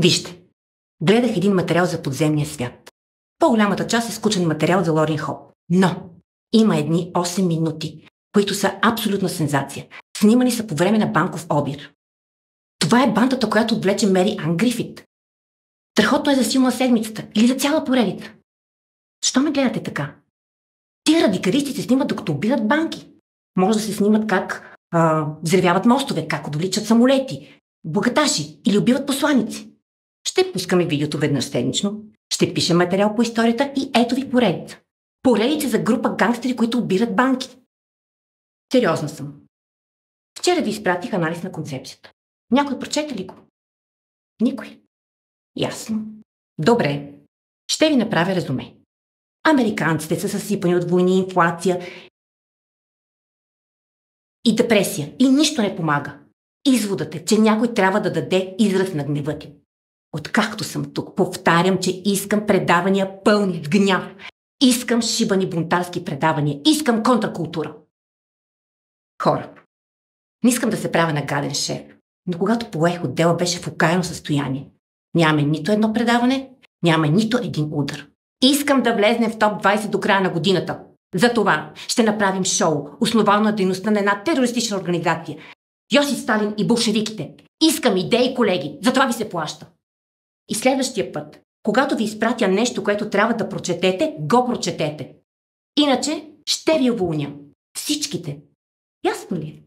Вижте, гледах един материал за подземния свят. По-голямата част е скучен материал за Лорин Хоп. Но има едни 8 минути, които са абсолютна сензация. Снимани са по време на банков обир. Това е бандата, която отвлече Мери Ан Грифит. Страхотно е за силна седмицата или за цяла поредица. Защо ме гледате така? Тия радикалисти се снимат докато убиват банки. Може да се снимат как взривяват мостове, как отвличат самолети, богаташи или убиват посланици. Ще пускаме видеото веднъж седмично, ще пишем материал по историята и ето ви поредица. Поредица за група гангстери, които убират банки. Сериозна съм. Вчера ви изпратих анализ на концепцията. Някой прочете ли го? Никой. Ясно. Добре. Ще ви направя резюме. Американците са съсипани от войни, инфлация и депресия. И нищо не помага. Изводът е, че някой трябва да даде израз на гнева ти. Откакто съм тук, повтарям, че искам предавания пълни с гняв. Искам шибани бунтарски предавания. Искам контракултура. Хора, не искам да се правя на гаден шеф, но когато поех отдела, беше в окаяно състояние. Нямаме нито едно предаване, нямаме нито един удар. Искам да влезнем в топ 20 до края на годината. Затова ще направим шоу, основано на дейността на една терористична организация. Йосиф Сталин и болшевиките. Искам идеи, колеги. Затова ви се плаща. И следващия път, когато ви изпратя нещо, което трябва да прочетете, го прочетете. Иначе ще ви уволня. Всичките. Ясно ли е?